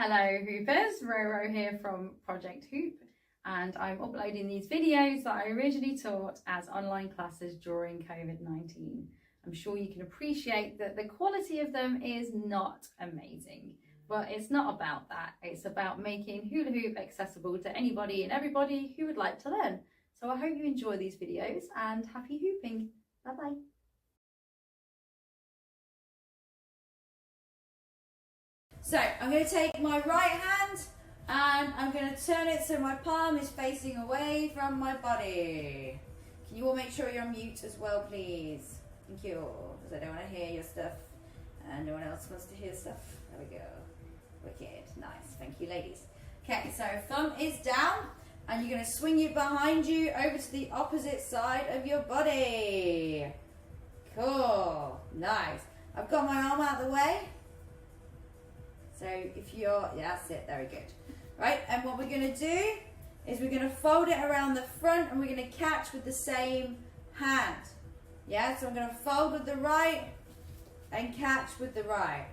Hello Hoopers, Roro here from Project Hoop, and I'm uploading these videos that I originally taught as online classes during COVID-19. I'm sure you can appreciate that the quality of them is not amazing, but it's not about that. It's about making hula hoop accessible to anybody and everybody who would like to learn. So I hope you enjoy these videos and happy hooping. Bye bye. So I'm going to take my right hand and I'm going to turn it so my palm is facing away from my body. Can you all make sure you're on mute as well, please? Thank you, because I don't want to hear your stuff and no one else wants to hear stuff. There we go. Wicked. Nice. Thank you, ladies. Okay, so thumb is down and you're going to swing it behind you over to the opposite side of your body. Cool. Nice. I've got my arm out of the way. So if you're, yeah, that's it, very good. Right, and what we're going to do is we're going to fold it around the front and we're going to catch with the same hand. Yeah, so I'm going to fold with the right and catch with the right.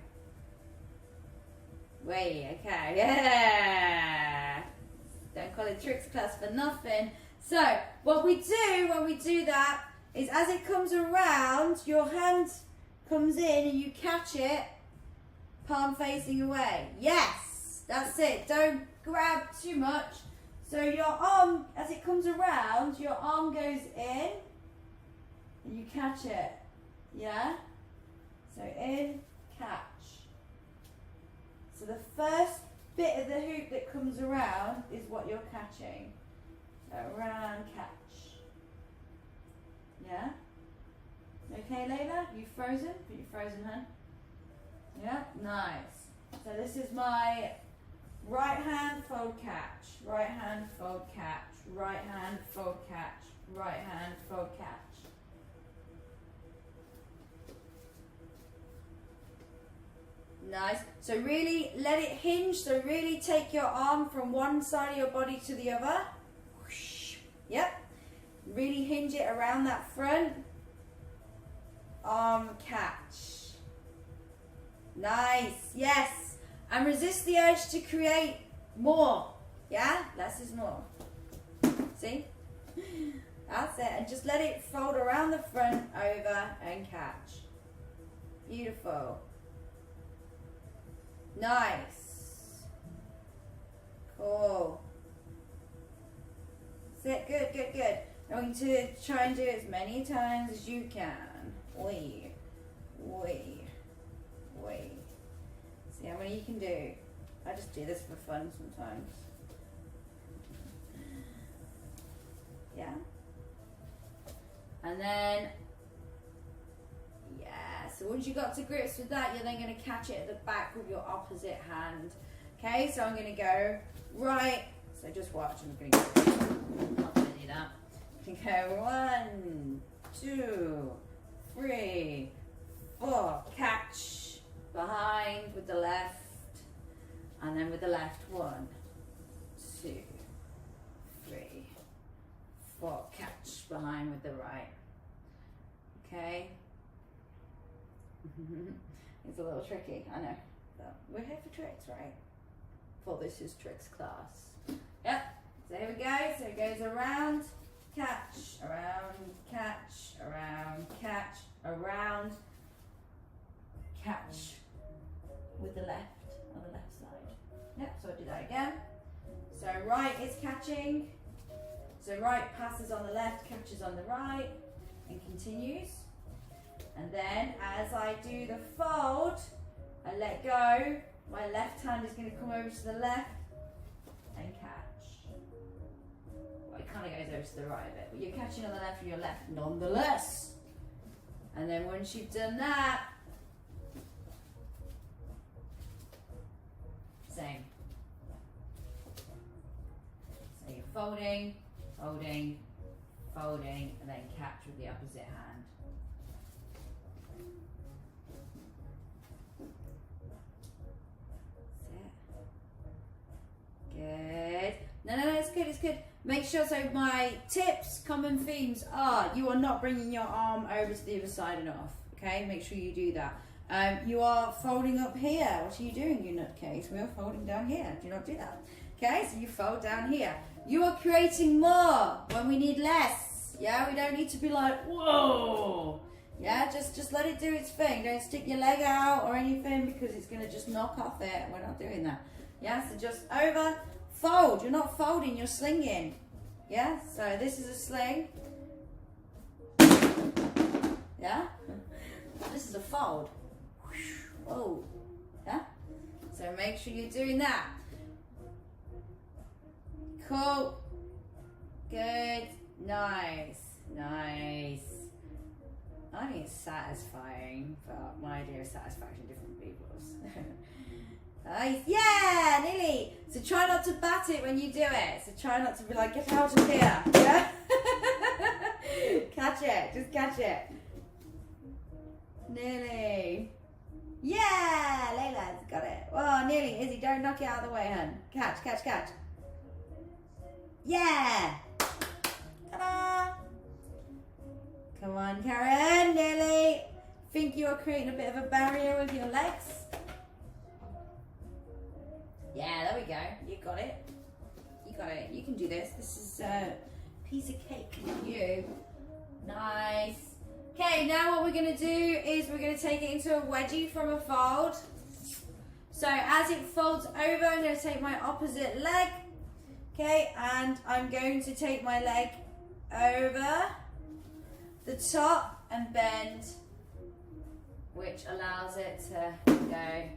Wait, okay, yeah. Don't call it tricks class for nothing. So what we do when we do that is as it comes around, your hand comes in and you catch it, palm facing away. Yes, that's it. Don't grab too much. So your arm, as it comes around, your arm goes in and you catch it. Yeah? So in, catch. So the first bit of the hoop that comes around is what you're catching. So around, catch. Yeah? Okay, Layla? You frozen? Put your frozen hand. Yeah, nice. So this is my right hand fold catch, right hand fold catch, right hand fold catch, right hand fold catch. Nice. So really let it hinge. So really take your arm from one side of your body to the other. Whoosh. Yep. Really hinge it around that front. Arm catch. Nice, yes. And resist the urge to create more. Yeah, less is more. See? That's it. And just let it fold around the front, over, and catch. Beautiful. Nice. Cool. That's it. Good, good, good. I'm going to try and do it as many times as you can. Oi. Oi. Wait. See how many you can do. I just do this for fun sometimes. Yeah. And then, yeah. So once you got to grips with that, you're then going to catch it at the back with your opposite hand. Okay, so I'm going to go right. So just watch. I'm going to go. Not going to do that. You can go 1, 2, 3, 4. Catch. Behind with the left, and then with the left, 1, 2, 3, 4. Catch behind with the right. Okay. It's a little tricky, I know. But we're here for tricks, right? For this is tricks class. Yep. So here we go. So it goes around, catch, around, catch, around, catch, around, catch. With the left, on the left side. Yep, so I'll do that again. So right is catching. So right passes on the left, catches on the right, and continues. And then as I do the fold, I let go. My left hand is going to come over to the left and catch. Well, it kind of goes over to the right a bit, but you're catching on the left with your left nonetheless. And then once you've done that, same. So you're folding, folding, folding, and then catch with the opposite hand. That's it. Good. No, it's good, it's good. Make sure, so my tips, common themes are, you are not bringing your arm over to the other side enough. Okay, make sure you do that. You are folding up here. What are you doing, you nutcase? We are folding down here. Do not do that. Okay, so you fold down here. You are creating more when we need less. Yeah, we don't need to be like, whoa. Yeah, just let it do its thing. Don't stick your leg out or anything because it's going to just knock off it. We're not doing that. Yeah, so just over, fold. You're not folding, you're slinging. Yeah, so this is a sling. Yeah, this is a fold. Whoa, yeah. So make sure you're doing that. Cool. Good. Nice. Nice. I think it's satisfying, but my idea of satisfaction is different people's. Nice. Yeah, nearly. So try not to bat it when you do it. So try not to be like, get out of here. Yeah? Catch it. Just catch it. Nearly. Yeah, Layla's got it. Oh, nearly. Izzy, don't knock it out of the way, hun. Catch, catch, catch. Yeah. Ta-da. Come on, Karen. Nearly. Think you're creating a bit of a barrier with your legs. Yeah, there we go. You got it. You got it. You can do this. This is a piece of cake for you. Nice. Okay, now what we're going to do is we're going to take it into a wedgie from a fold. So as it folds over, I'm going to take my opposite leg. Okay, and I'm going to take my leg over the top and bend, which allows it to go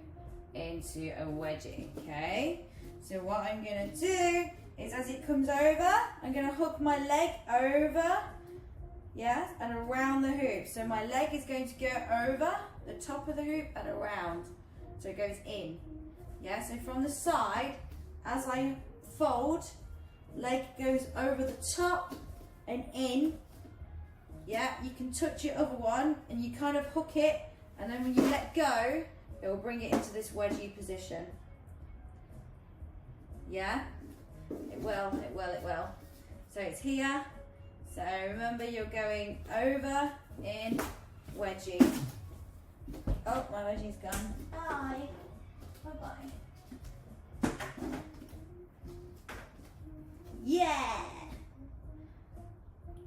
into a wedgie. Okay, so what I'm going to do is as it comes over, I'm going to hook my leg over, yeah, and around the hoop. So my leg is going to go over the top of the hoop and around, so it goes in. Yeah, so from the side, as I fold, leg goes over the top and in. Yeah, you can touch your other one and you kind of hook it, and then when you let go, it will bring it into this wedgie position. Yeah, it will, it will, it will. So it's here. So remember, you're going over, in, wedgie. Oh, my wedgie's gone. Bye. Bye-bye. Yeah.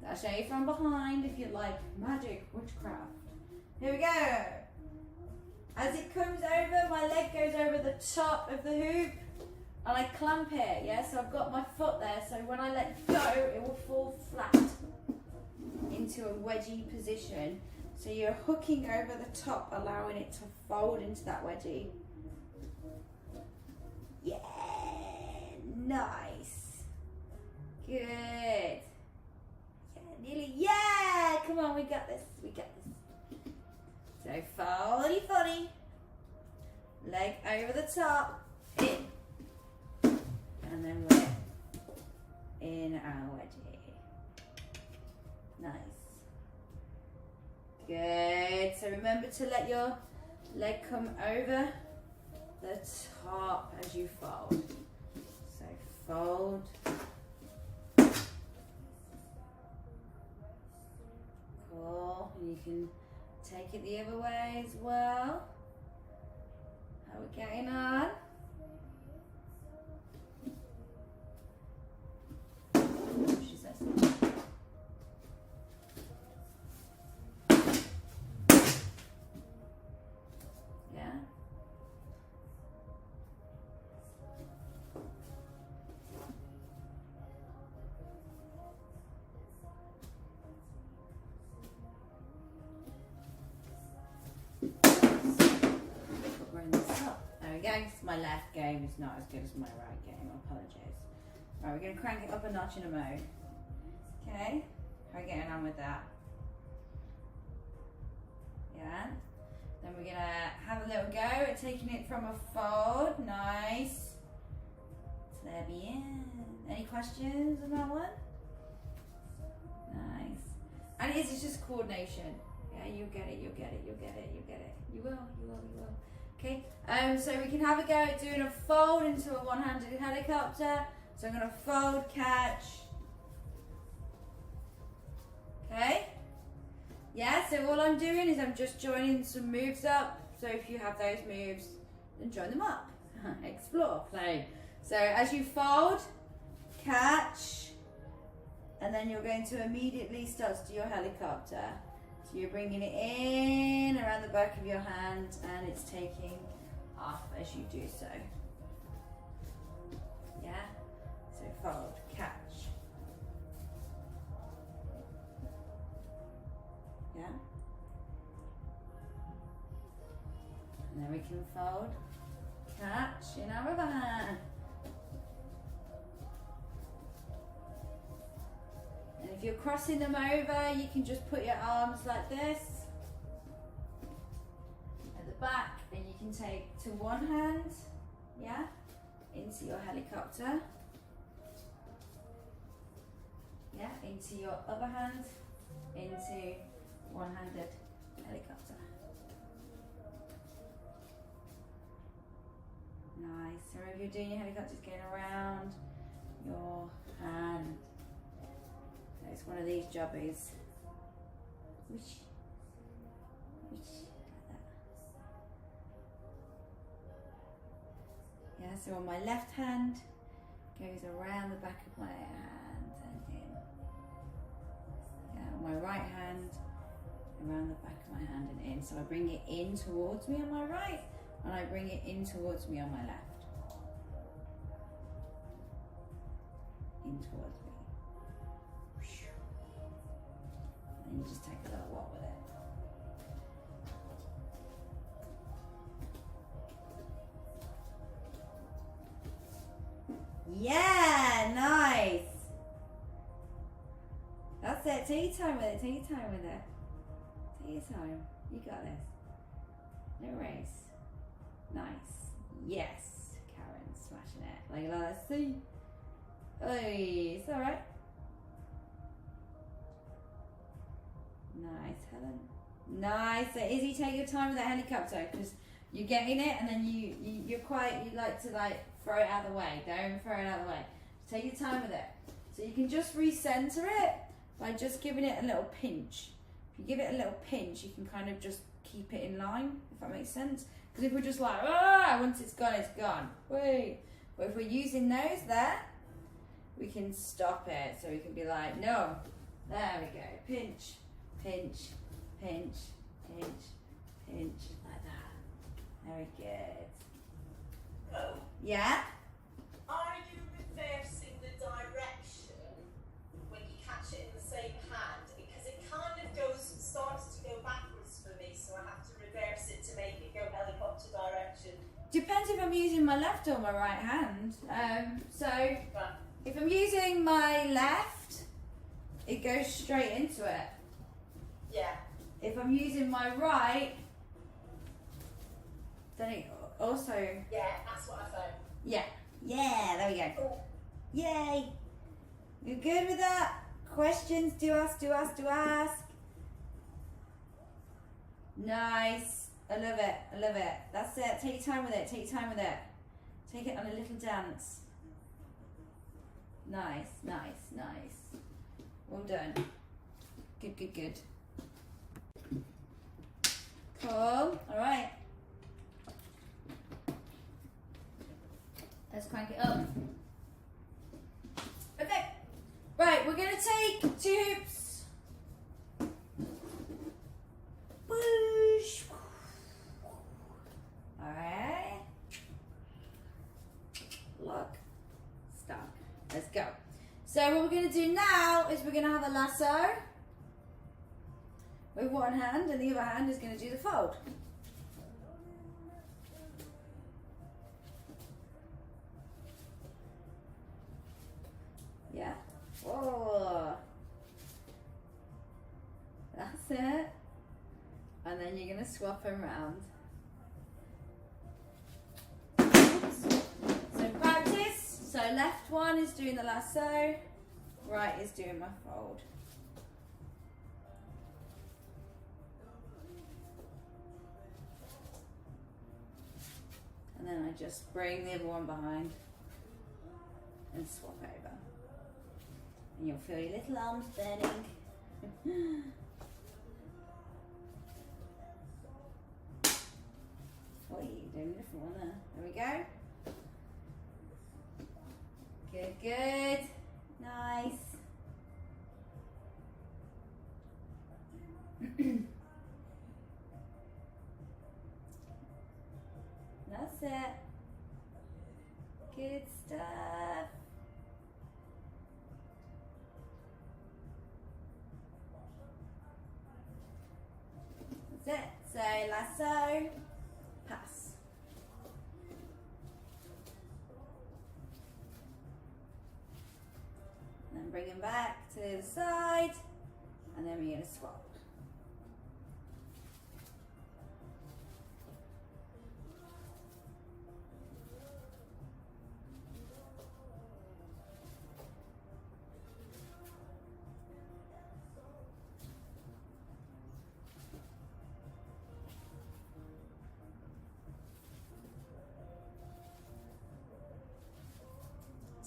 I'll show you from behind if you like magic witchcraft. Here we go. As it comes over, my leg goes over the top of the hoop and I clamp it, yeah? So I've got my foot there, so when I let go, it will fall flat into a wedgie position. So you're hooking over the top, allowing it to fold into that wedgie. Yeah, nice. Good. Yeah, nearly, yeah, come on, we got this, we got this. So foldy, foldy. Leg over the top, in. And then we're in our wedgie. Nice. Good. So remember to let your leg come over the top as you fold. So fold. Cool. And you can take it the other way as well. How are we getting on? She says. Yeah. There we go. My left game is not as good as my right game. I apologise. Right, we're going to crank it up a notch in a mo. Okay, how are we getting on with that? Yeah. Then we're going to have a little go at taking it from a fold. Nice. Très bien. Any questions on that one? Nice. And it's just coordination. Yeah, you'll get it, you'll get it, you'll get it, you'll get it. You will, you will, you will. Okay, so we can have a go at doing a fold into a one-handed helicopter. So I'm going to fold, catch. Okay. Yeah, so all I'm doing is I'm just joining some moves up. So if you have those moves, then join them up. Explore, play. So as you fold, catch, and then you're going to immediately start to do your helicopter. So you're bringing it in around the back of your hand and it's taking off as you do so. Yeah? So fold, catch. Yeah? And then we can fold, catch in our other hand. And if you're crossing them over, you can just put your arms like this at the back, and you can take to one hand, yeah, into your helicopter, yeah, into your other hand, into one-handed helicopter. Nice. So if you're doing your helicopters, going around your hand. It's one of these jobbies. Whoosh. Whoosh. Like that. Yeah, so on my left hand, goes around the back of my hand and in. Yeah, on my right hand, around the back of my hand and in. So I bring it in towards me on my right, and I bring it in towards me on my left. In towards me. And you just take a little walk with it. Yeah, nice. That's it. Take your time with it. Take your time with it. Take your time. You got this. No race. Nice. Yes. Karen smashing it. Like, let's see. Hey, it's alright. Nice, Helen. Nice. So Izzy, take your time with that helicopter because you're getting it, and then you like to like throw it out of the way. Don't throw it out of the way. Take your time with it. So you can just recenter it by just giving it a little pinch. If you give it a little pinch, you can kind of just keep it in line, if that makes sense. Because if we're just like, once it's gone, it's gone. Wait. But if we're using those there, we can stop it. So we can be like, no. There we go. Pinch. Pinch, pinch, pinch, pinch, like that. Very good. Oh. Yeah? Are you reversing the direction when you catch it in the same hand? Because it kind of starts to go backwards for me, so I have to reverse it to make it go helicopter direction. Depends if I'm using my left or my right hand. If I'm using my left, it goes straight into it. Yeah. If I'm using my right, then it also... Yeah, that's what I thought. Yeah. Yeah, there we go. Oh. Yay. You good with that? Questions? Do ask. Nice. I love it. That's it. Take your time with it. Take it on a little dance. Nice. Well done. Good. Cool. All right. Let's crank it up. Okay. Right, we're gonna take 2 hoops. Whoosh. All right. Look. Stop. Let's go. So what we're gonna do now is we're gonna have a lasso with one hand, and the other hand is going to do the fold. Yeah. Whoa. That's it. And then you're going to swap them around. So practice. So left one is doing the lasso, right is doing my fold. And then I just bring the other one behind and swap over. And you'll feel your little arms burning. Oh, you're doing a different one there. There we go. Good, good. Nice. That's it. Good stuff. That's it. So lasso, pass. And then bring him back to the side, and then we're going to swap.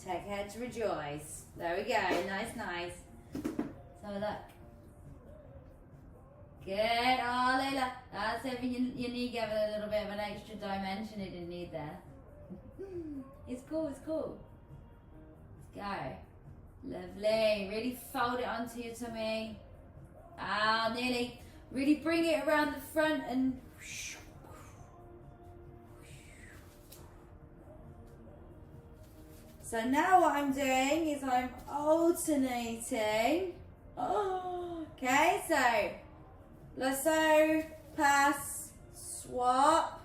Take head to rejoice. There we go. Nice, nice. So look. Good. Oh, Layla. That's it. Your knee gave it a little bit of an extra dimension it didn't need there. It's cool. It's cool. Let's go. Lovely. Really fold it onto your tummy. Ah, nearly. Really bring it around the front and. So now what I'm doing is I'm alternating. Oh, okay, so lasso, pass, swap,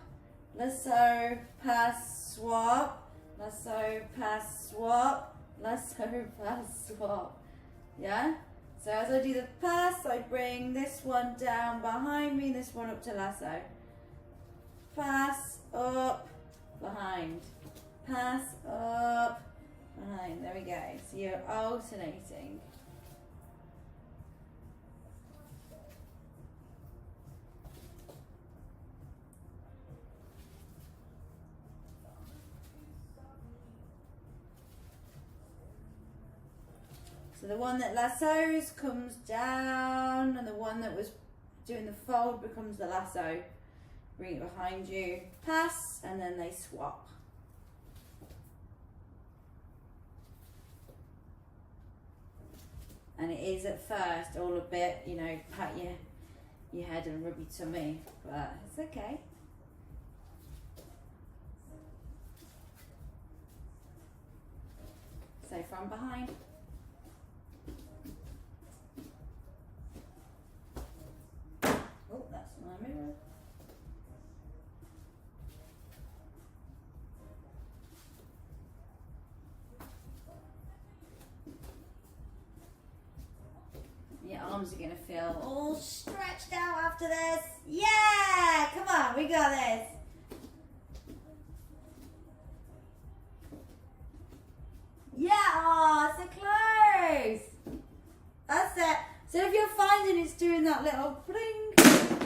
lasso, pass, swap, lasso, pass, swap, lasso, pass, swap. Yeah? So as I do the pass, I bring this one down behind me, this one up to lasso. Pass, up, behind. Pass, up, behind. There we go. So you're alternating. So the one that lassos comes down, and the one that was doing the fold becomes the lasso. Bring it behind you, pass, and then they swap. And it is at first all a bit, you know, pat your head and rub your tummy, but it's okay. So from behind. Oh, that's my mirror. Your arms are going to feel all stretched out after this. Yeah! Come on, we got this. Yeah! Oh, so close. That's it. So if you're finding it's doing that little bling,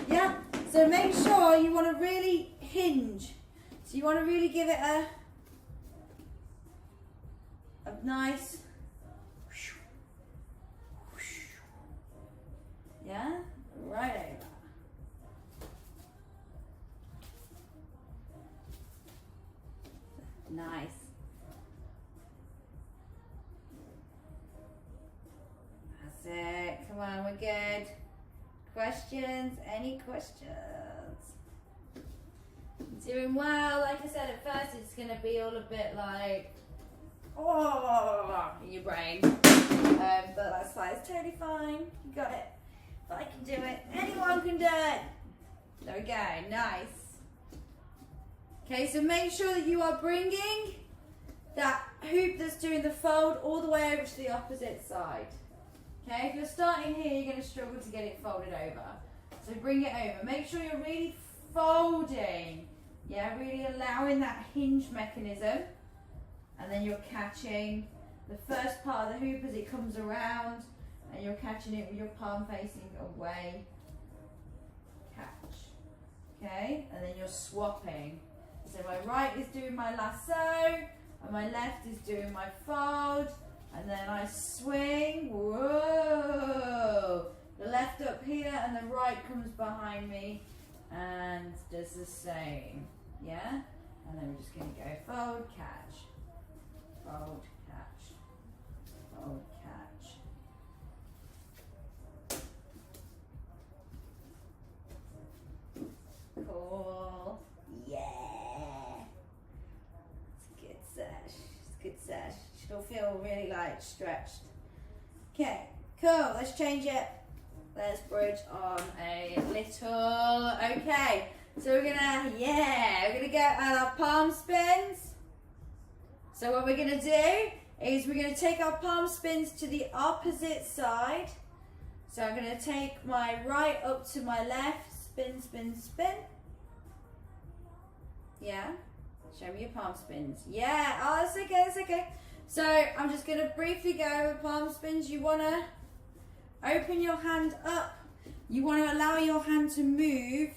yeah? So make sure you want to really hinge. So you want to really give it a nice, yeah, right over. Nice. That's it. Come on, we're good. Questions? Any questions? Doing well. Like I said, at first it's going to be all a bit like, oh, in your brain. But that's fine. It's totally fine. You got it. If I can do it, anyone can do it. There we go. Nice. Okay, so make sure that you are bringing that hoop that's doing the fold all the way over to the opposite side. Okay, if you're starting here, you're going to struggle to get it folded over. So bring it over. Make sure you're really folding. Yeah, really allowing that hinge mechanism. And then you're catching the first part of the hoop as it comes around. And you're catching it with your palm facing away. Catch. Okay, and then you're swapping. So my right is doing my lasso, and my left is doing my fold, and then I swing. Whoa! The left up here, and the right comes behind me, and does the same. yeah? And then we're just going to go fold, catch, fold, catch, fold, catch. Cool. Yeah. It's a good sesh. It's a good sesh. Should all feel really like stretched. Okay, cool. Let's change it. Let's bridge on a little. Okay, so we're gonna get our palm spins. So what we're gonna do is we're gonna take our palm spins to the opposite side. So I'm gonna take my right up to my left, spin, spin, spin. Yeah, show me your palm spins. Yeah, oh, that's okay, that's okay. So I'm just gonna briefly go over palm spins. You wanna open your hand up. You wanna allow your hand to move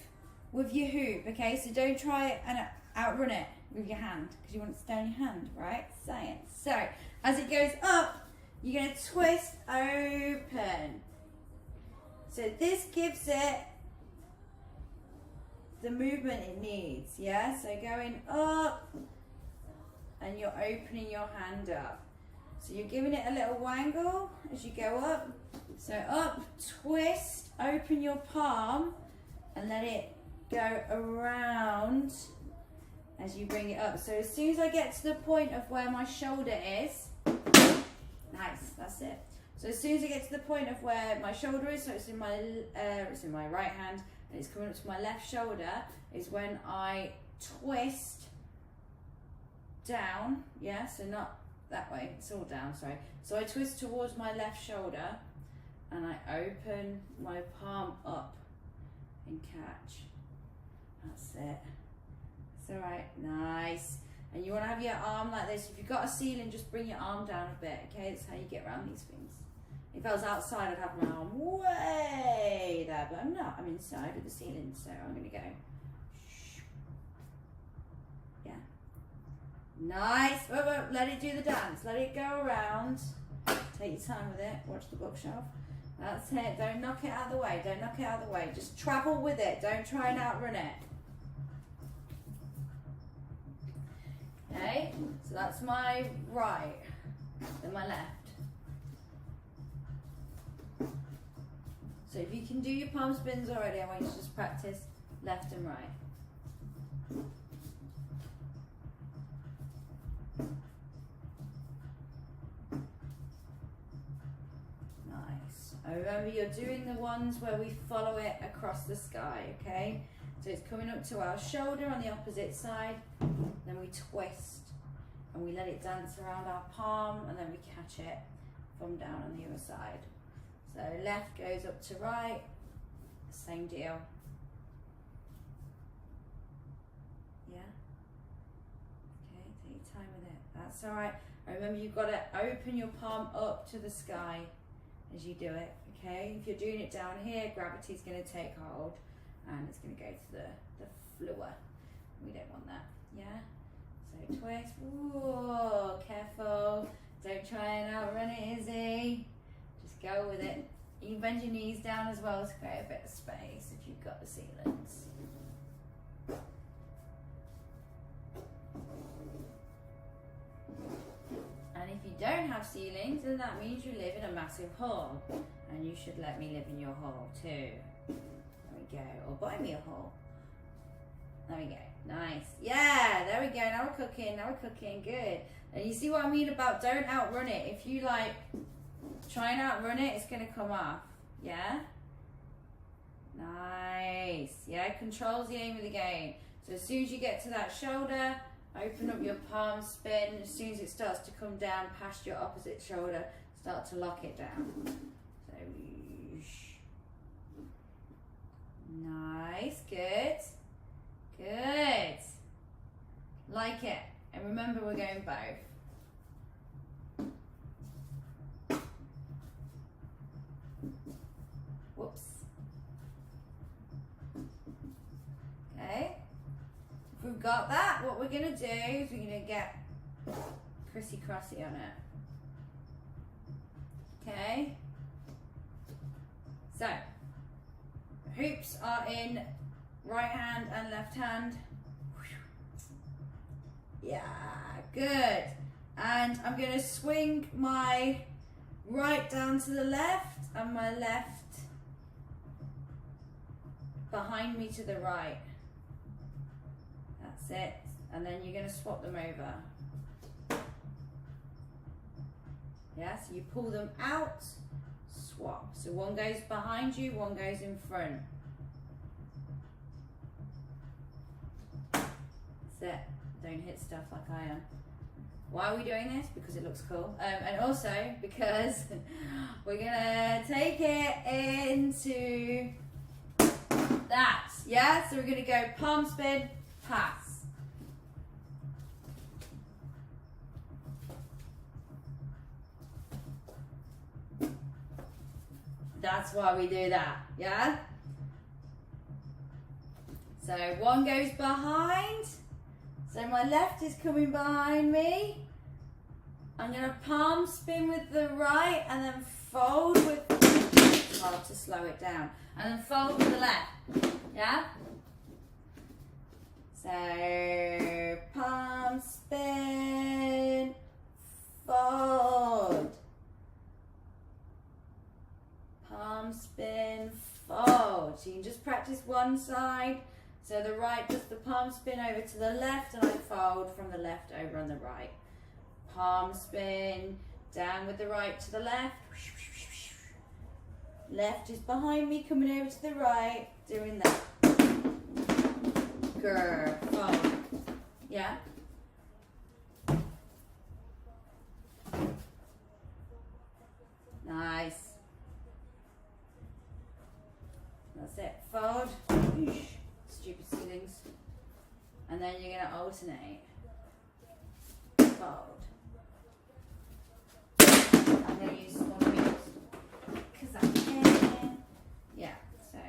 with your hoop, okay? So don't try and outrun it with your hand because you want it to stay on your hand, right? Science. So as it goes up, you're gonna twist open. So this gives it the movement it needs, yeah? So going up and you're opening your hand up. So you're giving it a little wangle as you go up. So up, twist, open your palm and let it go around as you bring it up. So as soon as I get to the point of where my shoulder is, nice, that's it. So as soon as I get to the point of where my shoulder is, so it's in my right hand and it's coming up to my left shoulder, is when I twist down, yeah, so not that way, it's all down, sorry. So I twist towards my left shoulder and I open my palm up and catch. That's it. It's all right, nice. And you want to have your arm like this. If you've got a ceiling, just bring your arm down a bit, okay? That's how you get around these things. If I was outside, I'd have my arm way there, but I'm not. I'm inside with the ceiling, so I'm going to go. Yeah. Nice. Whoa, whoa. Let it do the dance. Let it go around. Take your time with it. Watch the bookshelf. That's it. Don't knock it out of the way. Don't knock it out of the way. Just travel with it. Don't try and outrun it. Okay, so that's my right, then my left. So if you can do your palm spins already, I want you to just practice left and right. Nice. Remember, you're doing the ones where we follow it across the sky, okay? So it's coming up to our shoulder on the opposite side, then we twist and we let it dance around our palm and then we catch it from down on the other side. So left goes up to right, same deal. Yeah? Okay, take your time with it. That's all right. Remember, you've got to open your palm up to the sky as you do it, okay? If you're doing it down here, gravity's going to take hold and it's going to go to the floor. We don't want that, yeah? So twist, ooh, careful. Don't try and outrun it, Izzy. Just go with it. You can bend your knees down as well to create a bit of space if you've got the ceilings. And if you don't have ceilings, then that means you live in a massive hall. And you should let me live in your hall too. There we go. Or buy me a hall. There we go. Nice. Yeah, there we go. Now we're cooking. Now we're cooking. Good. And you see what I mean about don't outrun it. If you like try and outrun it, it's going to come off. Yeah? Nice. Yeah, control's the aim of the game. So as soon as you get to that shoulder, open up your palm, spin. As soon as it starts to come down past your opposite shoulder, start to lock it down. So, nice. Good. Good. Like it. And remember, we're going both. Whoops. Okay. If we've got that, what we're going to do is we're going to get crissy-crossy on it. Okay. So, hoops are in right hand and left hand. Yeah, good. And I'm going to swing my right down to the left and my left behind me to the right. That's it. And then you're going to swap them over. Yeah, so you pull them out, swap. So one goes behind you, one goes in front. That's it. Don't hit stuff like I am. Why are we doing this? Because it looks cool. And also because we're gonna take it into that. Yeah, so we're gonna go palm spin, pass. That's why we do that, yeah? So one goes behind. So my left is coming behind me. I'm going to palm spin with the right and then fold with, hard to slow it down, and then fold with the left, yeah? So palm spin, fold. Palm spin, fold. So you can just practice one side. So the right does the palm spin over to the left and I fold from the left over on the right. Palm spin, down with the right to the left. Left is behind me, coming over to the right, doing that. Grr, fold. Yeah? Nice. That's it. Fold. Stupid ceilings. And then you're going to alternate. Fold. I'm going to use smaller wheels because I can. Yeah, so.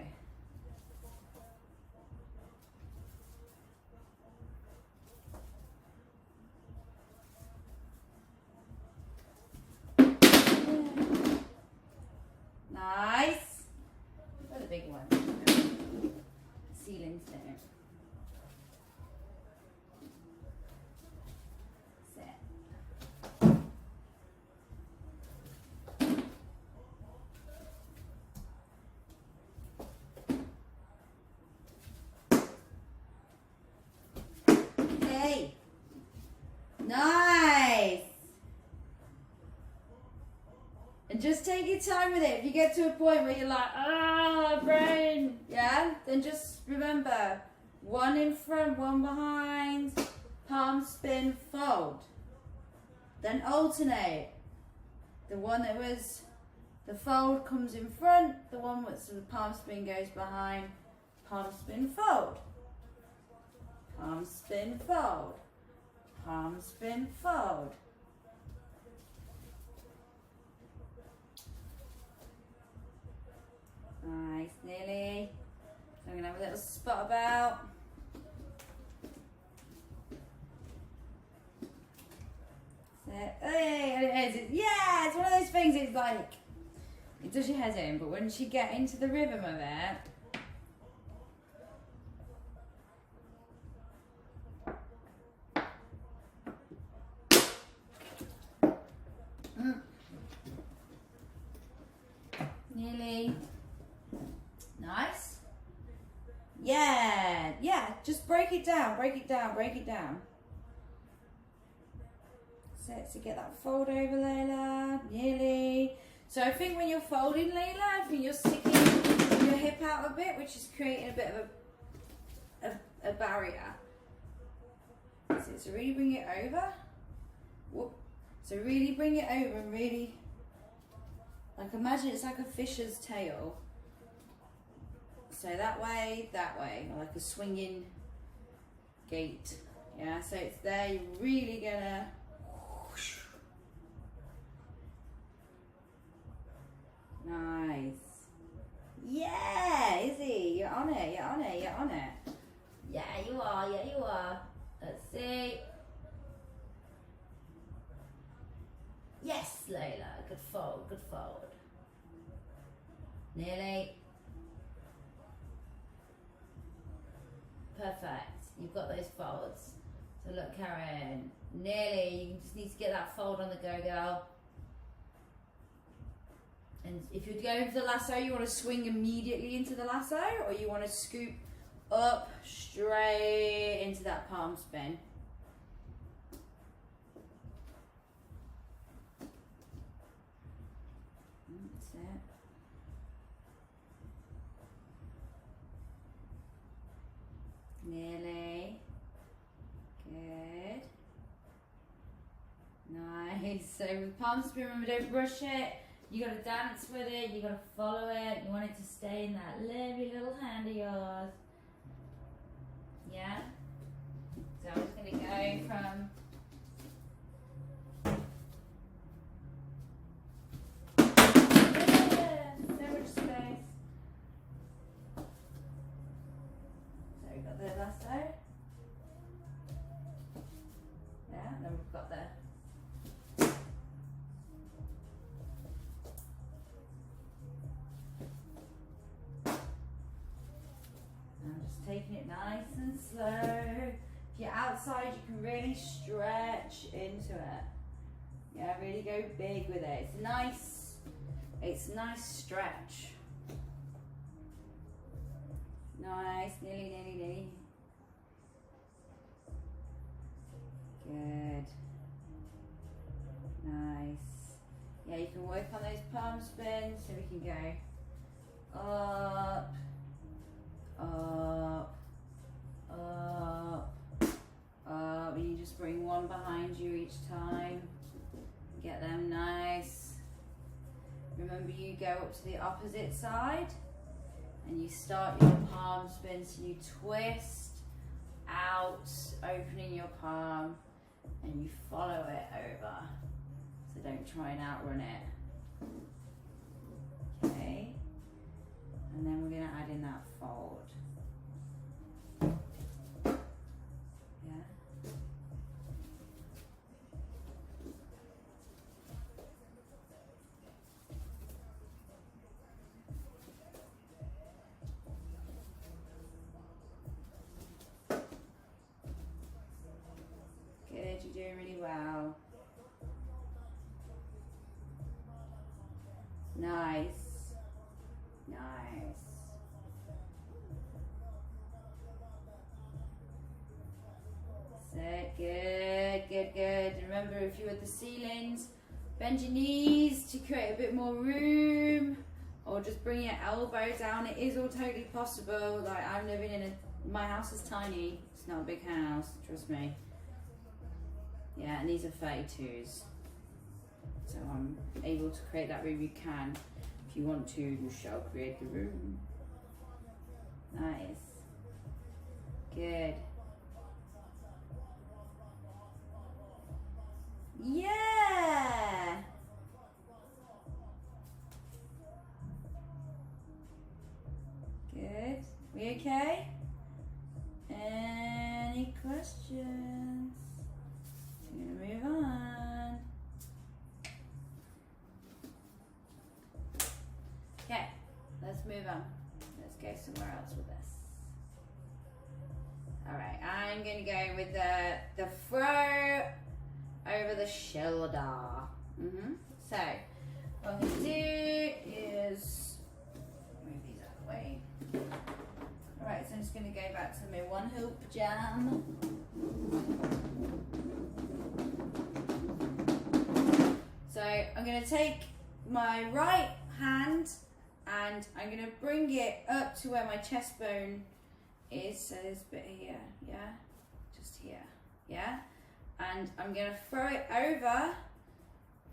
Nice. What a big one. Ceilings there. Hey. Nice. And just take your time with it. If you get to a point where you're like, brain, yeah, then just remember, one in front, one behind, palm spin, fold. Then alternate. The one that was, the fold comes in front, the one with the palm spin goes behind, palm spin, fold. Palm spin, fold. Palm spin, fold. Nice, nearly. So I'm going to have a little spot about. So, hey, yeah, it's one of those things, it's like, it does your head in, but once you get into the rhythm of it, nearly. Nice. Yeah, just break it down, break it down, break it down. So get that fold over, Layla. Nearly. So I think when you're folding, Layla, I think you're sticking your hip out a bit, which is creating a bit of a barrier. So really bring it over. Whoop. So really bring it over and really, like, imagine it's like a fish's tail. So that way, like a swinging gate. Yeah, so it's there, you're really gonna whoosh. Nice. Yeah, Izzy, you're on it, you're on it, you're on it. Yeah, you are, yeah, you are. Let's see. Yes, Layla, good fold, good fold. Nearly. Perfect. You've got those folds. So look, Karen, nearly. You just need to get that fold on the go, girl. And if you're going for the lasso, you want to swing immediately into the lasso, or you want to scoop up straight into that palm spin. That's it. Nearly. Good. Nice. So with palm spin, remember, don't rush it. You gotta dance with it, you gotta follow it, you want it to stay in that lovely little hand of yours. Yeah? So I'm just gonna go from so much space. So we've got the lasso. Yeah, and then we've got the taking it nice and slow. If you're outside, you can really stretch into it. Yeah, really go big with it. It's a nice stretch. Nice, nearly. Good. Nice. Yeah, you can work on those palm spins so we can go up, up, up, up. You just bring one behind you each time. Get them nice. Remember, you go up to the opposite side and you start your palm spin. So you twist out, opening your palm, and you follow it over. So don't try and outrun it. Okay. And then we're going to add in that fold. Yeah. Good, you're doing really well. Nice. Nice. Sit. Good. Remember, if you're at the ceilings, bend your knees to create a bit more room, or just bring your elbow down. It is all totally possible. Like, I'm living in my house is tiny. It's not a big house, trust me. Yeah, and these are 32s. So I'm able to create that room. You can. If you want to, you shall create the room. Nice. Good. Yeah. Good. We okay? Any questions? I'm gonna move on. Okay, let's move on. Let's go somewhere else with this. All right, I'm gonna go with the throw over the shoulder. So what I'm gonna do is move these out of the way. All right, so I'm just gonna go back to my one hoop jam. So I'm gonna take my right hand and I'm gonna bring it up to where my chest bone is. So this bit here, yeah, just here, yeah. And I'm gonna throw it over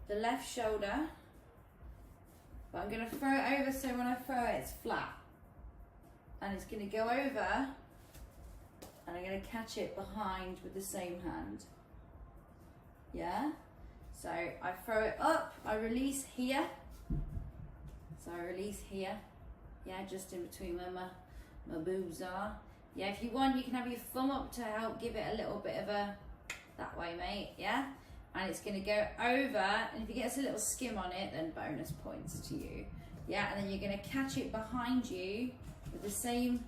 the left shoulder, but I'm gonna throw it over so when I throw it, it's flat. And it's gonna go over and I'm gonna catch it behind with the same hand. Yeah? So I throw it up, I release here. So I release here. Yeah, just in between where my boobs are. Yeah, if you want, you can have your thumb up to help give it a little bit of a, that way, mate, yeah? And it's gonna go over, and if it gets a little skim on it, then bonus points to you. Yeah, and then you're gonna catch it behind you with the same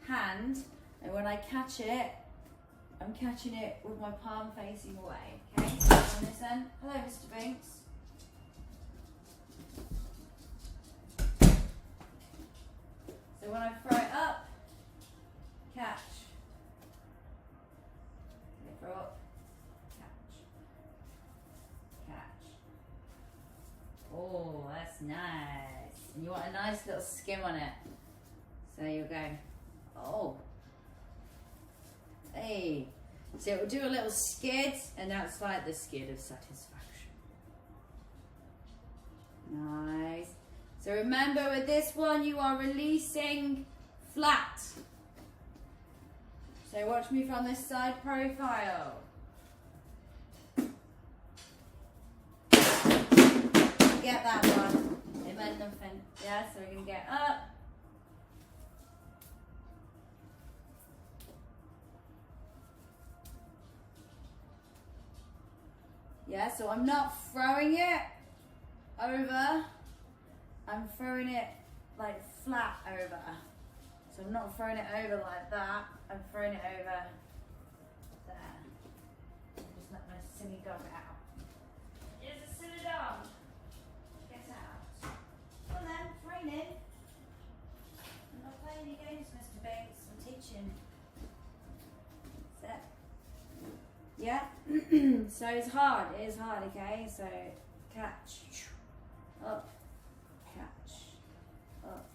hand, and when I catch it, I'm catching it with my palm facing away. Okay, so on this end. Hello, Mr. Binks. So when I throw it up, catch. Throw up, catch. Catch. Oh, that's nice. And you want a nice little skim on it. So you'll go, oh. Hey. So it will do a little skid, and that's like the skid of satisfaction. Nice. So remember with this one, you are releasing flat. So watch me from this side profile. Get that one. It meant nothing. Yeah, so we're going to get up. Yeah, so I'm not throwing it over. I'm throwing it like flat over. So I'm not throwing it over like that. I'm throwing it over there. Just let my silly dog out. Here's a silly dog. Get out. Come on then, it's raining. I'm not playing any games, Mr. Banks. I'm teaching. Set. Yeah. So it's hard. It is hard, okay? So catch. Up. Catch. Up.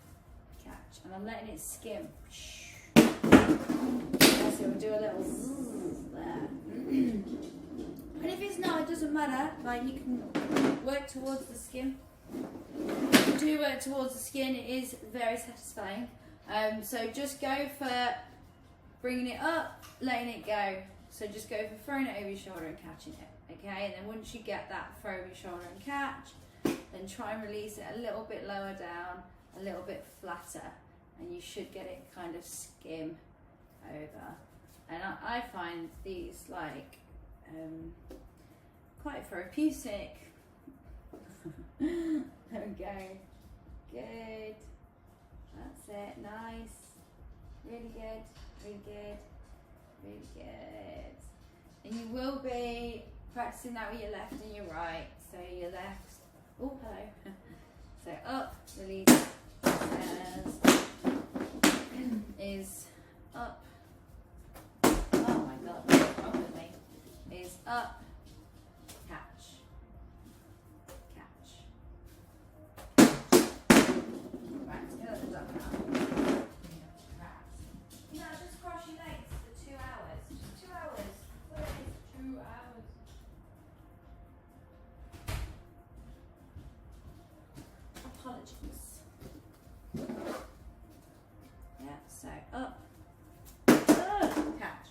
Catch. And I'm letting it skim. Yeah, so we'll do a little zzz there. And if it's not, it doesn't matter. Like, you can work towards the skin. If you do work towards the skin, it is very satisfying. So just go for bringing it up, letting it go. So just go for throwing it over your shoulder and catching it, okay? And then once you get that throw over your shoulder and catch, then try and release it a little bit lower down, a little bit flatter, and you should get it kind of skim over. And I find these like quite therapeutic. There we go. Good. That's it. Nice. Really good. Really good. Really good. And you will be practicing that with your left and your right. So your left. Oh, hello. So up, release, is up. Oh my god, what's wrong with me? Is up, catch, catch. Right, let's go to the dog now. No, just cross your legs for 2 hours. Just 2 hours. What is 2 hours? Apologies. Yeah, so up. Catch.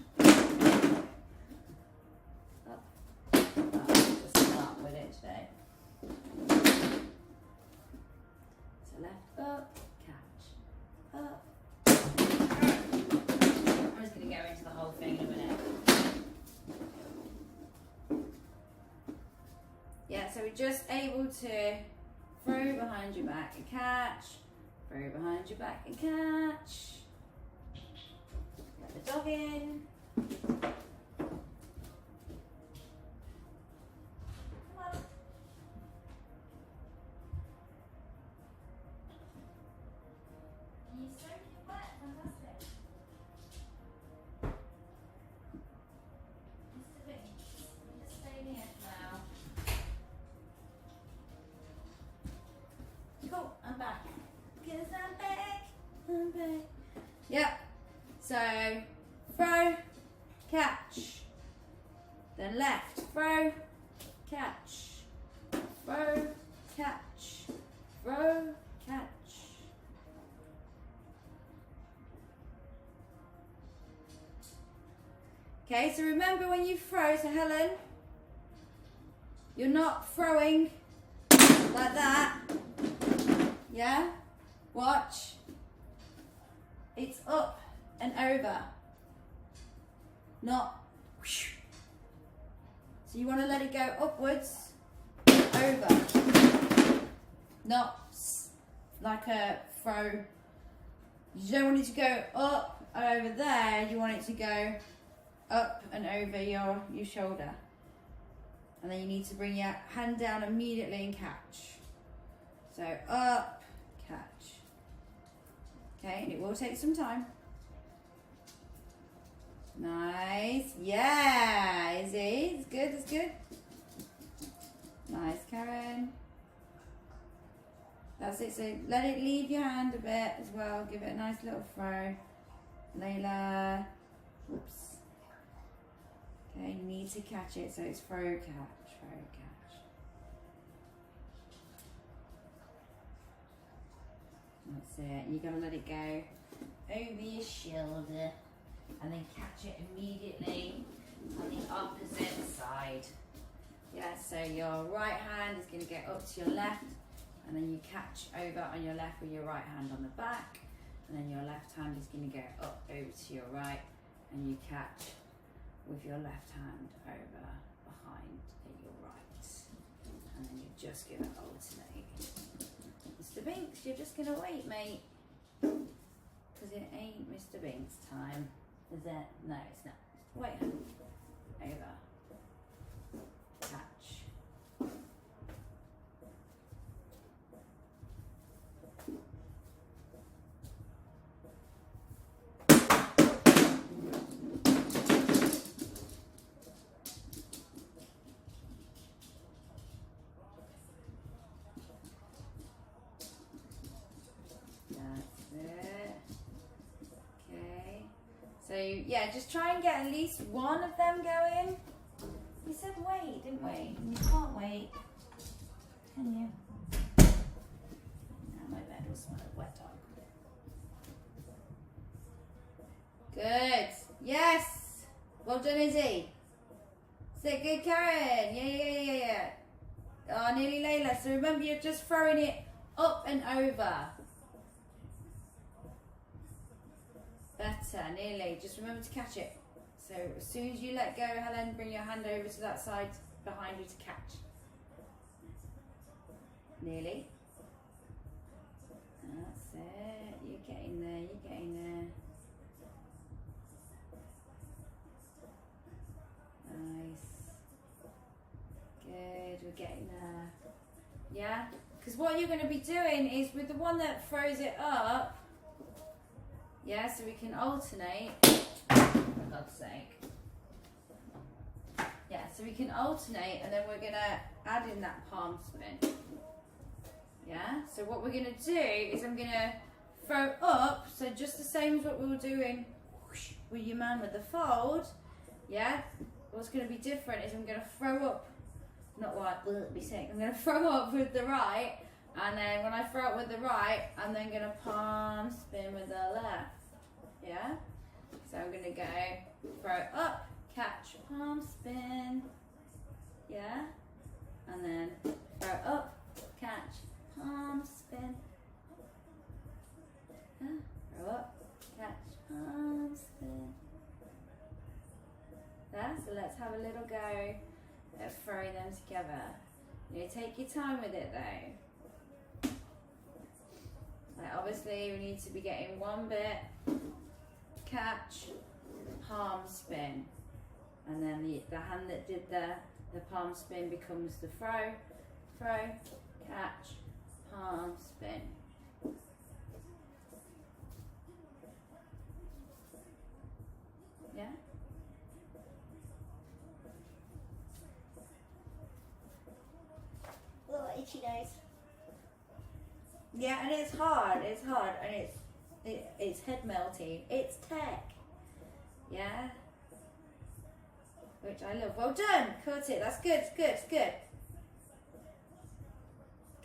Up. Just start with it today. So left, up, catch. Up. I'm just going to go into the whole thing in a minute. Yeah, so we're just able to throw behind your back and catch. Throw behind your back and catch. Let the dog in. Come on. You soak it wet. Fantastic. Mr. Binks, you just stay here now. Cool, I'm back. Because I'm back. I'm back. Yep. So, throw, catch. Then left, throw, catch. Throw, catch. Throw, catch. Okay, so remember when you throw, so Helen, you're not throwing like that. Yeah? Watch. It's up and over. Not whoosh. So you want to let it go upwards, over. Not like a throw. You don't want it to go up and over there. You want it to go up and over your shoulder. And then you need to bring your hand down immediately and catch. So up, catch. Okay, and it will take some time. Nice. Yeah, Izzy. It's good, it's good. Nice, Karen. That's it. So let it leave your hand a bit as well. Give it a nice little throw. Layla. Whoops. Okay, you need to catch it. So it's throw, catch, throw, catch. That's it. You gotta let it go over your shoulder. And then catch it immediately on the opposite side. Yeah, so your right hand is going to get up to your left, and then you catch over on your left with your right hand on the back, and then your left hand is going to go up over to your right, and you catch with your left hand over behind your right, and then you're just going to alternate. Mr. Binks, you're just going to wait, mate, because it ain't Mr. Binks time. Is it? No, it's not. Wait, over. Catch. So yeah, just try and get at least one of them going. We said wait, didn't we? You can't wait, can you? Now my bed will smell of wet dog. Good. Yes. Well done, Izzy. Say good, Karen. Yeah. Oh, nearly Layla. So remember, you're just throwing it up and over. Better, nearly. Just remember to catch it. So as soon as you let go, Helen, bring your hand over to that side behind you to catch. Nearly. That's it. You're getting there, you're getting there. Nice. Good, we're getting there. Yeah? Because what you're going to be doing is with the one that throws it up, yeah, so we can alternate, for God's sake. Yeah, so we can alternate, and then we're going to add in that palm spin. Yeah, so what we're going to do is I'm going to throw up, so just the same as what we were doing with your man with the fold. Yeah, what's going to be different is I'm going to throw up, not right, be sick, I'm going to throw up with the right, and then when I throw up with the right, I'm then going to palm spin with the left. Yeah, so I'm going to go throw up, catch, palm spin, yeah, and then throw up, catch, palm spin, yeah. Throw up, catch, palm spin. Yeah, so let's have a little go at throwing them together. You take your time with it though. Like obviously we need to be getting one bit, catch, palm spin, and then the hand that did the palm spin becomes the throw, catch, palm spin. Yeah? Little itchy nose. Yeah, and it's hard, and it's head melty. It's tech. Yeah? Which I love. Well done. Caught it. That's good. Good. Good.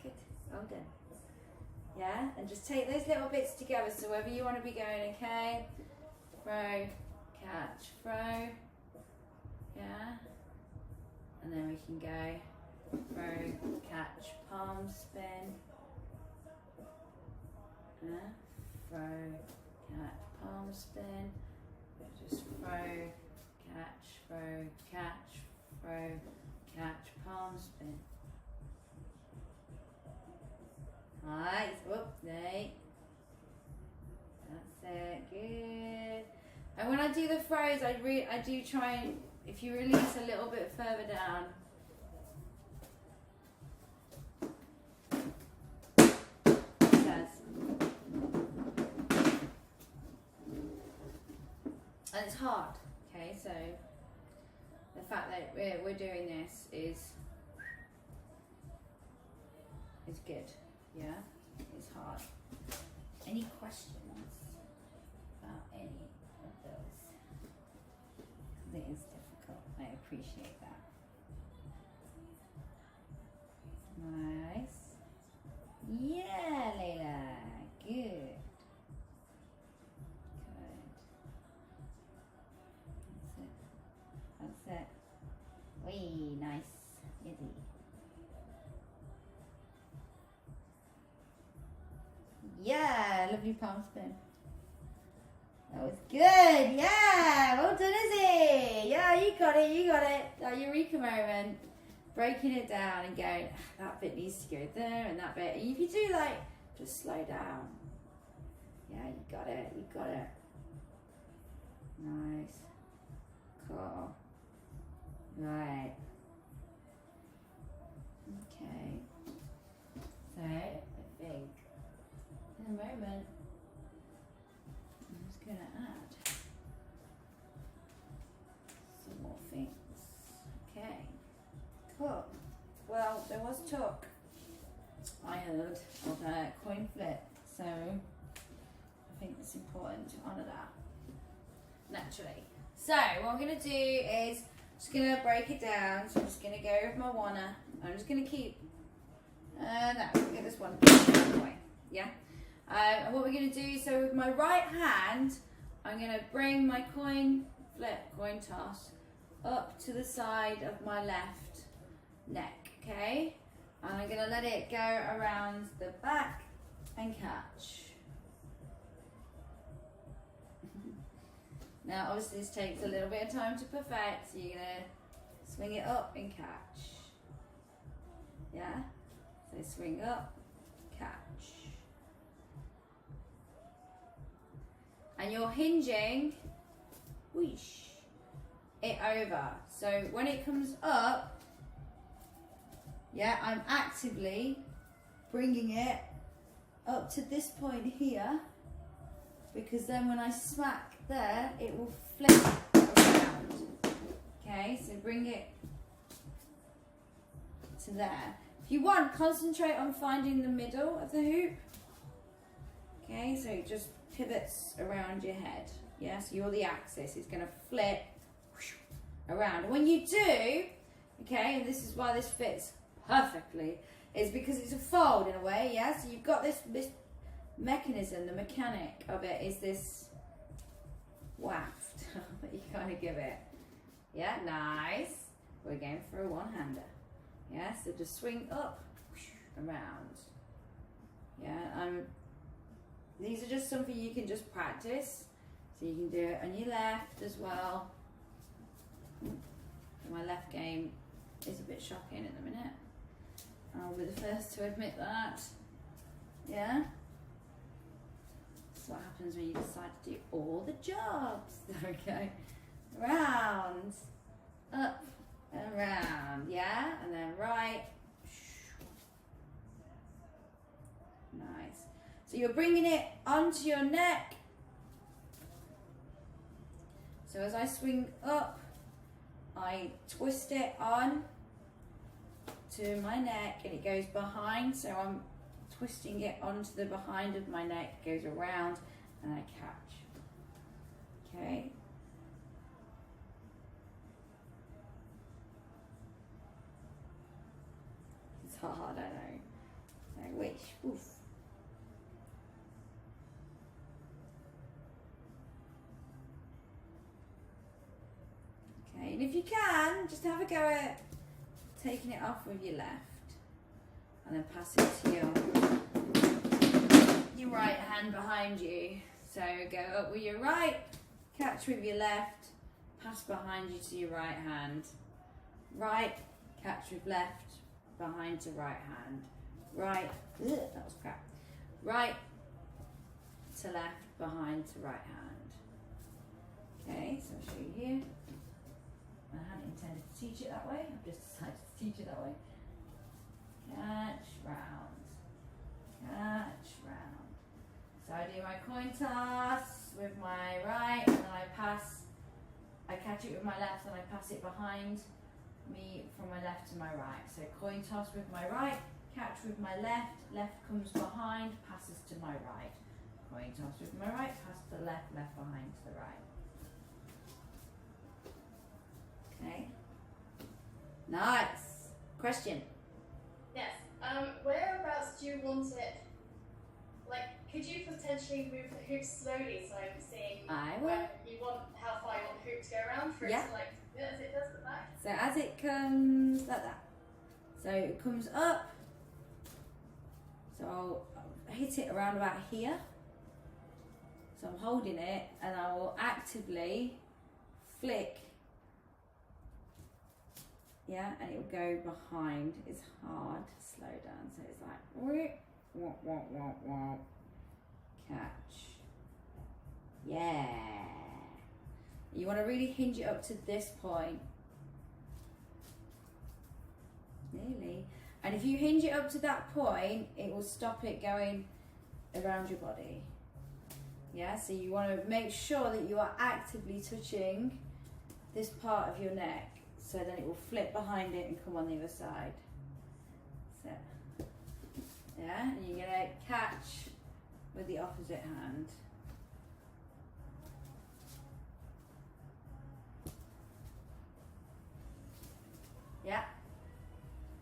Good. Well done. Yeah? And just take those little bits together. So wherever you want to be going, okay? Throw, catch, throw. Yeah? And then we can go throw, catch, palm spin. Throw, catch, palm spin. Just throw, catch, palm spin. Nice. Whoop, there. That's it. Good. And when I do the throw those, I do try and, if you release a little bit further down, it says. And it's hard, okay, so the fact that we're doing this is good, yeah? It's hard. Any questions about any of those? Because it is difficult. I appreciate that. Nice. Yeah, Layla. Good. Good. That's it. Wee, nice. Easy. Yeah, lovely palm spin. That was good. Yeah, well done, Izzy. Yeah, you got it. You got it. That eureka moment. Breaking it down and going, that bit needs to go there and that bit. And if you do like, just slow down. Yeah, you got it. You got it. Nice. Cool. Right. Okay. So, I think in a moment, I'm just going to add some more things. Okay, cool. Well, there was talk, I heard, of a coin flip, so I think it's important to honour that, naturally. So, what I'm going to do is, just going to break it down, so I'm just going to go with my wanna. I'm just going to keep, no, get this one out of the way, yeah? And what we're going to do, so with my right hand, I'm going to bring my coin flip, coin toss, up to the side of my left neck, okay? And I'm going to let it go around the back and catch. Now, obviously this takes a little bit of time to perfect, so you're going to swing it up and catch. Yeah? So swing up, catch. And you're hinging, whoosh, it over. So when it comes up, yeah, I'm actively bringing it up to this point here, because then when I smack there, it will flip around. Okay, so bring it to there. If you want, concentrate on finding the middle of the hoop. Okay, so it just pivots around your head. Yeah, so you're the axis. It's going to flip around. And when you do, okay, and this is why this fits perfectly, is because it's a fold in a way, yeah? So you've got this mechanism, the mechanic of it is this waft that you kind of give it. Yeah, nice. We're going for a one-hander. Yeah, so just swing up, around. Yeah, these are just something you can just practice. So you can do it on your left as well. My left game is a bit shocking at the minute. I'll be the first to admit that. Yeah? That's what happens when you decide to do all the jobs. Okay. Round, up and round, yeah? And then right. Nice. So you're bringing it onto your neck. So as I swing up, I twist it on to my neck and it goes behind. So I'm twisting it onto the behind of my neck, it goes around and I catch. Okay. It's hard, I know. So wish, oof. Okay, and if you can, just have a go at taking it off with your left and then pass it to your right hand behind you. So go up with your right, catch with your left, pass behind you to your right hand. Right, catch with left, behind to right hand. Right, that was crap. Right to left, behind to right hand. Okay, so I'll show you here. I hadn't intended to teach it that way, I've just decided to teach it that way. Catch, round, catch, round. So I do my coin toss with my right, and then I catch it with my left, and I pass it behind me from my left to my right. So coin toss with my right, catch with my left, left comes behind, passes to my right. Coin toss with my right, pass to the left, left behind to the right. Okay. Nice. Question. Yes. Whereabouts do you want it? Like, could you potentially move the hoop slowly so I'm seeing I will. where you want, how far you want the hoop to go around for it Yeah. to like, as it does at the back? So as it comes like that. So it comes up. So I'll hit it around about here. So I'm holding it and I will actively flick. Yeah, and it will go behind. It's hard to slow down. So it's like, wah, wah, wah, wah. Catch. Yeah. You want to really hinge it up to this point. Nearly. And if you hinge it up to that point, it will stop it going around your body. Yeah, so you want to make sure that you are actively touching this part of your neck, so then it will flip behind it and come on the other side. So, yeah, and you're going to catch with the opposite hand. Yeah,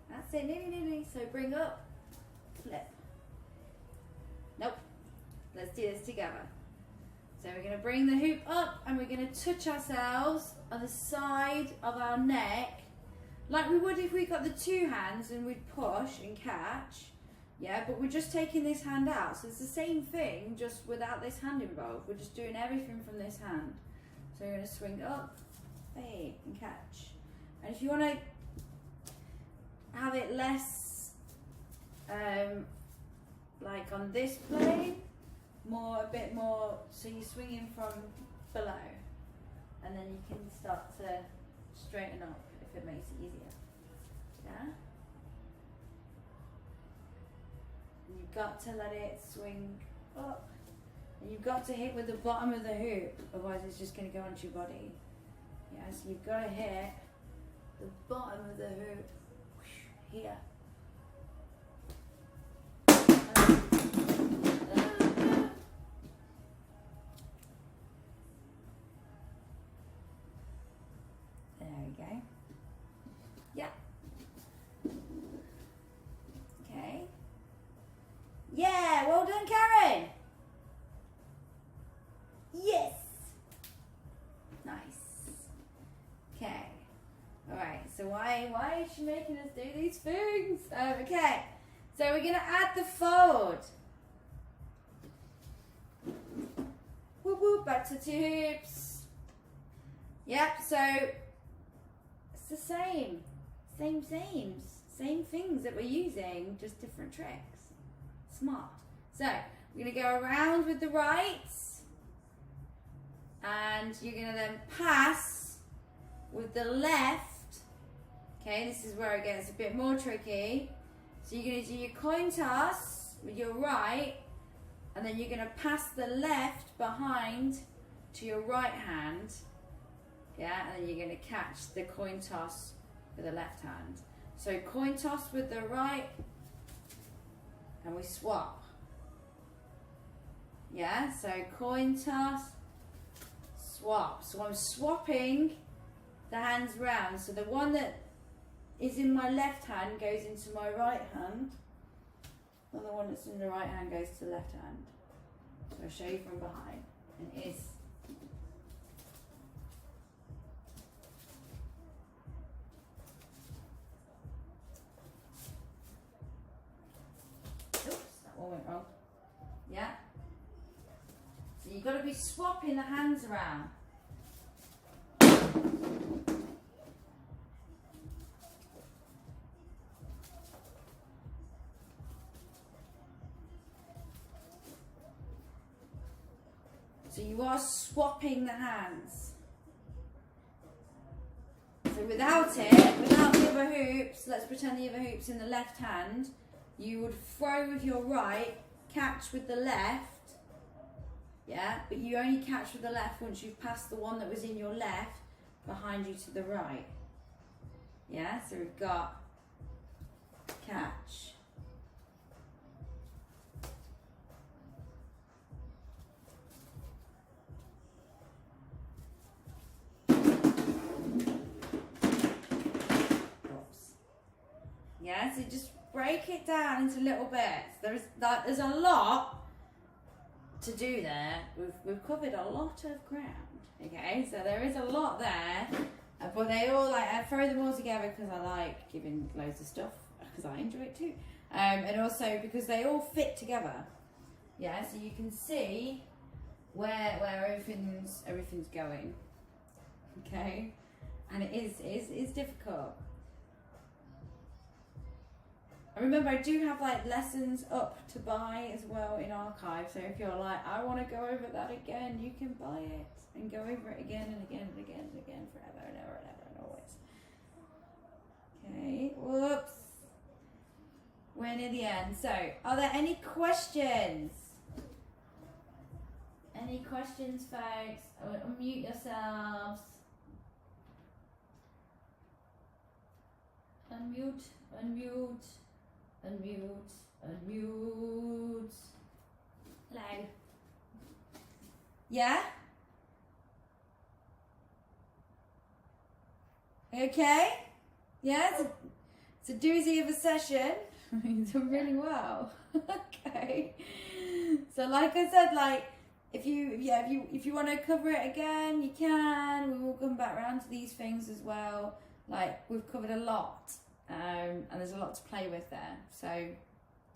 that's it, nearly. So bring up, flip. Nope, let's do this together. So we're going to bring the hoop up and we're going to touch ourselves on the side of our neck like we would if we got the two hands and we'd push and catch. Yeah, but we're just taking this hand out. So it's the same thing, just without this hand involved. We're just doing everything from this hand. So we're going to swing up, hey, and catch. And if you want to have it less like on this plane, a bit more, so you're swinging from below, and then you can start to straighten up if it makes it easier. Yeah? And you've got to let it swing up, and you've got to hit with the bottom of the hoop, otherwise it's just going to go onto your body. Yeah, so you've got to hit the bottom of the hoop here. There we go. Yeah. Okay. Yeah, well done, Karen. Yes. Nice. Okay. All right. So why is she making us do these things? Okay. So we're gonna add the fold. Whoop whoop. Back to two hoops. Yep. So it's the same things that we're using, just different tricks. Smart. So we're gonna go around with the rights, and you're gonna then pass with the left. Okay, this is where it gets a bit more tricky. So you're gonna do your coin toss with your right, and then you're gonna pass the left behind to your right hand. Yeah, and then you're gonna catch the coin toss with the left hand. So coin toss with the right, and we swap. Yeah, so coin toss, swap. So I'm swapping the hands round. So the one that is in my left hand goes into my right hand, and the one that's in the right hand goes to the left hand. So I'll show you from behind. And it is. Oops, that one went wrong. Yeah? So you've got to be swapping the hands around. So you are swapping the hands. So without it, without the other hoops, let's pretend the other hoop's in the left hand, you would throw with your right, catch with the left, yeah, but you only catch with the left once you've passed the one that was in your left behind you to the right. Yeah, so we've got catch. Yeah, so just break it down into little bits. There's a lot to do there. We've covered a lot of ground. Okay, so there is a lot there, but they all I throw them all together because I like giving loads of stuff because I enjoy it too, and also because they all fit together. Yeah, so you can see where everything's going. Okay, and it is difficult. I remember I do have like lessons up to buy as well in archive, so if you're like, I want to go over that again, you can buy it and go over it again and again and again and again forever and ever and ever and always. Okay, whoops. We're near the end. So, are there any questions? Any questions, folks? Unmute yourselves. Unmute, unmute. Unmute, unmute. Hello. Yeah? Okay? Yeah, it's a doozy of a session. You've done really well. Okay. So like I said, like if you want to cover it again, you can. We will come back around to these things as well. Like we've covered a lot. And there's a lot to play with there, so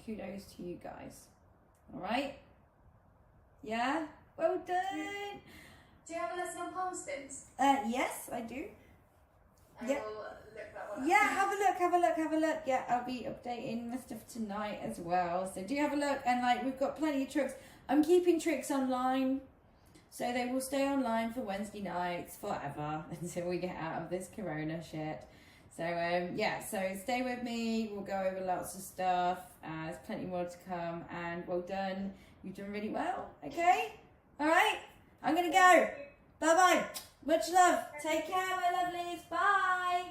kudos to you guys. All right, yeah, well done. Do you have a lesson on palm spins? Yes, I do. I Yep. will look that one up. Yeah, have a look. Yeah, I'll be updating my stuff tonight as well, so do have a look. And like we've got plenty of tricks. I'm keeping tricks online, so they will stay online for Wednesday nights forever until we get out of this corona shit. So yeah, so stay with me. We'll go over lots of stuff. There's plenty more to come, and well done. You've done really well. Okay, all right. I'm gonna go. Bye bye. Much love. Take care, my lovelies. Bye.